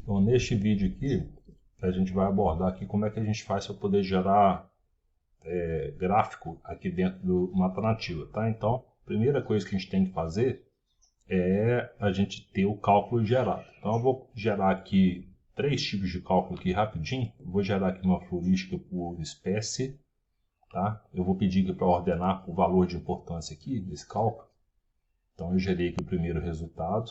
Então, neste vídeo aqui, a gente vai abordar aqui como é que a gente faz para poder gerar gráfico aqui dentro do Mata Nativa, tá? Então, a primeira coisa que a gente tem que fazer é a gente ter o cálculo gerado. Então, eu vou gerar aqui 3 tipos de cálculo aqui rapidinho. Eu vou gerar aqui uma florística por espécie, tá? Eu vou pedir aqui para ordenar o valor de importância aqui desse cálculo. Então, eu gerei aqui o primeiro resultado.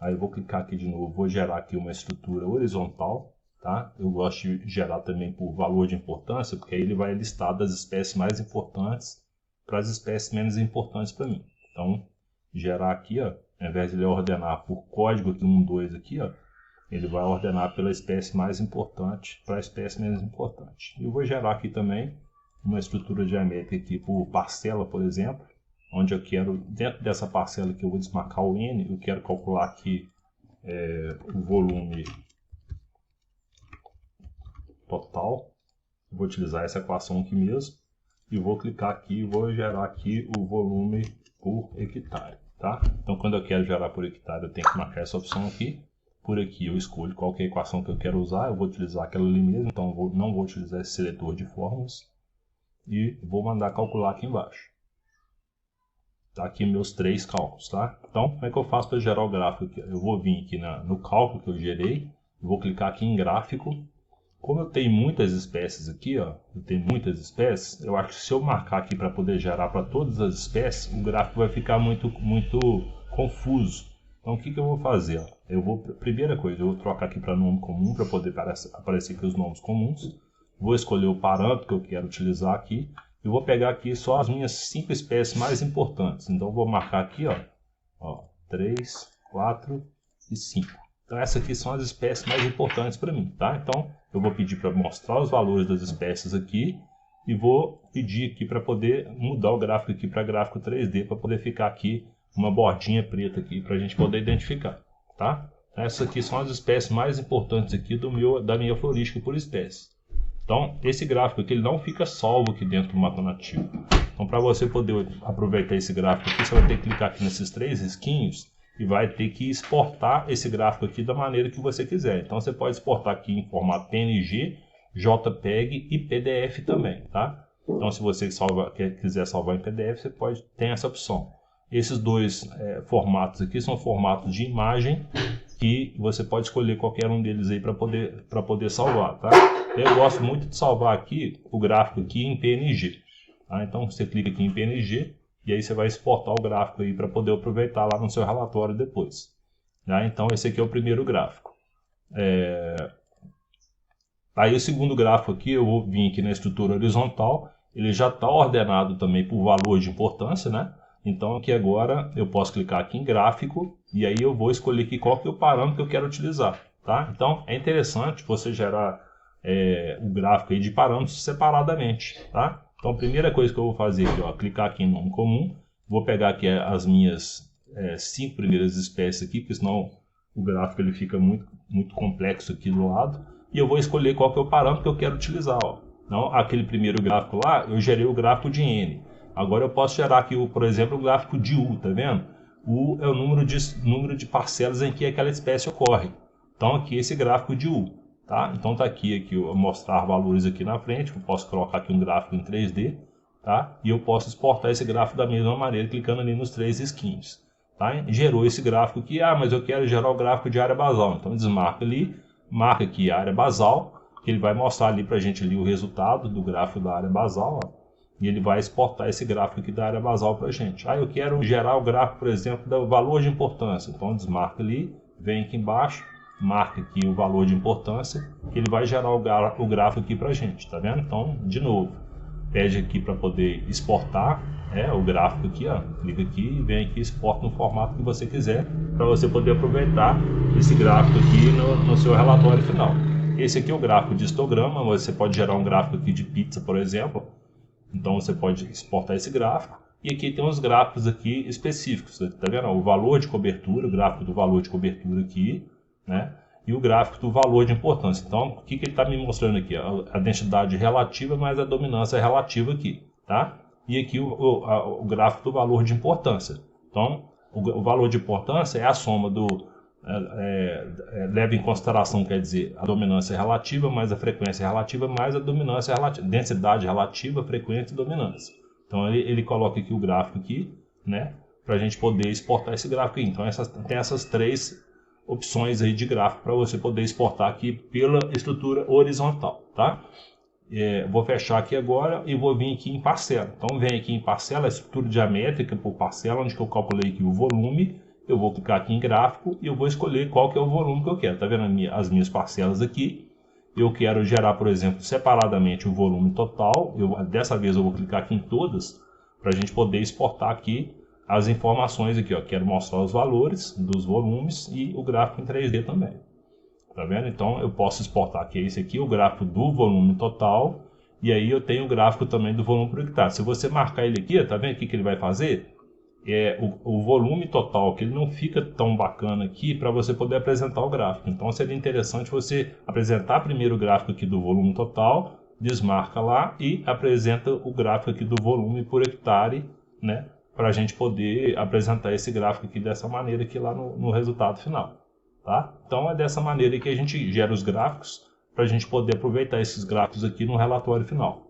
Aí eu vou clicar aqui de novo, vou gerar aqui uma estrutura horizontal, tá? Eu gosto de gerar também por valor de importância, porque aí ele vai listar das espécies mais importantes para as espécies menos importantes para mim. Então, gerar aqui, ó, ao invés de ele ordenar por código aqui 1, 2 aqui, ó, ele vai ordenar pela espécie mais importante para a espécie menos importante. E eu vou gerar aqui também uma estrutura geométrica aqui por parcela, por exemplo, onde eu quero, dentro dessa parcela que eu vou desmarcar o N, eu quero calcular aqui o volume total. Vou utilizar essa equação aqui mesmo e vou clicar aqui e vou gerar aqui o volume por hectare, tá? Então, quando eu quero gerar por hectare, eu tenho que marcar essa opção aqui. Por aqui eu escolho qual que é a equação que eu quero usar, eu vou utilizar aquela ali mesmo, então não vou utilizar esse seletor de fórmulas e vou mandar calcular aqui embaixo. Tá aqui meus 3 cálculos, tá? Então, como é que eu faço para gerar o gráfico aqui? Eu vou vir aqui no cálculo que eu gerei, vou clicar aqui em gráfico. Como eu tenho muitas espécies aqui, ó, eu acho que se eu marcar aqui para poder gerar para todas as espécies, o gráfico vai ficar muito confuso. Então, o que eu vou fazer? Primeira coisa, eu vou trocar aqui para nome comum, para poder aparecer aqui os nomes comuns. Vou escolher o parâmetro que eu quero utilizar aqui. Eu vou pegar aqui só as minhas 5 espécies mais importantes. Então, eu vou marcar aqui, ó, 3, 4 e 5. Então, essas aqui são as espécies mais importantes para mim, tá? Então, eu vou pedir para mostrar os valores das espécies aqui e vou pedir aqui para poder mudar o gráfico aqui para gráfico 3D, para poder ficar aqui uma bordinha preta aqui para a gente poder identificar, tá? Essas aqui são as espécies mais importantes aqui da minha florística por espécie. Então, esse gráfico aqui ele não fica salvo aqui dentro do Mata Nativa. Então, para você poder aproveitar esse gráfico aqui, você vai ter que clicar aqui nesses 3 risquinhos e vai ter que exportar esse gráfico aqui da maneira que você quiser. Então, você pode exportar aqui em formato PNG, JPEG e PDF também, tá? Então, se você quiser salvar em PDF, você ter essa opção. Esses 2 formatos aqui são formatos de imagem que você pode escolher qualquer um deles aí para poder salvar, tá? Eu gosto muito de salvar aqui o gráfico aqui em PNG, tá? Então você clica aqui em PNG e aí você vai exportar o gráfico aí para poder aproveitar lá no seu relatório depois, tá? Então esse aqui é o primeiro gráfico. Aí o segundo gráfico aqui, eu vou vir aqui na estrutura horizontal, ele já está ordenado também por valor de importância, né? Então aqui agora eu posso clicar aqui em gráfico e aí eu vou escolher aqui qual que é o parâmetro que eu quero utilizar, tá? Então é interessante você gerar o gráfico aí de parâmetros separadamente, tá? Então a primeira coisa que eu vou fazer aqui, ó, clicar aqui em nome comum, vou pegar aqui as minhas 5 primeiras espécies aqui, porque senão o gráfico ele fica muito complexo aqui do lado, e eu vou escolher qual que é o parâmetro que eu quero utilizar, ó. Então aquele primeiro gráfico lá, eu gerei o gráfico de N. Agora eu posso gerar aqui, por exemplo, o gráfico de U, tá vendo? U é o número de parcelas em que aquela espécie ocorre. Então aqui esse gráfico de U, tá? Então tá aqui eu mostrar valores aqui na frente, eu posso colocar aqui um gráfico em 3D, tá? E eu posso exportar esse gráfico da mesma maneira, clicando ali nos 3 risquinhos, tá? Gerou esse gráfico aqui, mas eu quero gerar o gráfico de área basal, então desmarca ali, marca aqui a área basal, que ele vai mostrar ali pra gente ali o resultado do gráfico da área basal, ó. E ele vai exportar esse gráfico aqui da área basal para a gente. Eu quero gerar o gráfico, por exemplo, do valor de importância. Então, desmarca ali, vem aqui embaixo, marca aqui o valor de importância, que ele vai gerar o gráfico aqui para a gente, tá vendo? Então, de novo, pede aqui para poder exportar o gráfico aqui, ó. Clica aqui e vem aqui, exporta no formato que você quiser, para você poder aproveitar esse gráfico aqui no seu relatório final. Esse aqui é o gráfico de histograma, você pode gerar um gráfico aqui de pizza, por exemplo. Então você pode exportar esse gráfico. E aqui tem uns gráficos aqui específicos, tá vendo? O valor de cobertura, o gráfico do valor de cobertura aqui, né? E o gráfico do valor de importância. Então, o que ele está me mostrando aqui? A densidade relativa mais a dominância relativa aqui, tá? E aqui o gráfico do valor de importância. Então, o valor de importância é a soma leva em consideração, quer dizer, a dominância relativa mais a frequência relativa mais a dominância relativa, densidade relativa, frequência e dominância. Então ele coloca aqui o gráfico aqui, né, para a gente poder exportar esse gráfico aqui. Então tem essas três opções aí de gráfico para você poder exportar aqui pela estrutura horizontal, tá? Vou fechar aqui agora e vou vir aqui em parcela. Então vem aqui em parcela, a estrutura diamétrica por parcela, onde que eu calculei aqui o volume. Eu vou clicar aqui em gráfico e eu vou escolher qual que é o volume que eu quero. Tá vendo as minhas parcelas aqui? Eu quero gerar, por exemplo, separadamente o volume total. Dessa vez eu vou clicar aqui em todas para a gente poder exportar aqui as informações aqui. Quero mostrar os valores dos volumes e o gráfico em 3D também. Tá vendo? Então eu posso exportar aqui esse aqui, o gráfico do volume total. E aí eu tenho o gráfico também do volume por hectare. Se você marcar ele aqui, tá vendo o que ele vai fazer? O volume total, que ele não fica tão bacana aqui para você poder apresentar o gráfico. Então seria interessante você apresentar primeiro o gráfico aqui do volume total, desmarca lá e apresenta o gráfico aqui do volume por hectare, né, para a gente poder apresentar esse gráfico aqui dessa maneira aqui lá no resultado final. Tá? Então é dessa maneira que a gente gera os gráficos para a gente poder aproveitar esses gráficos aqui no relatório final.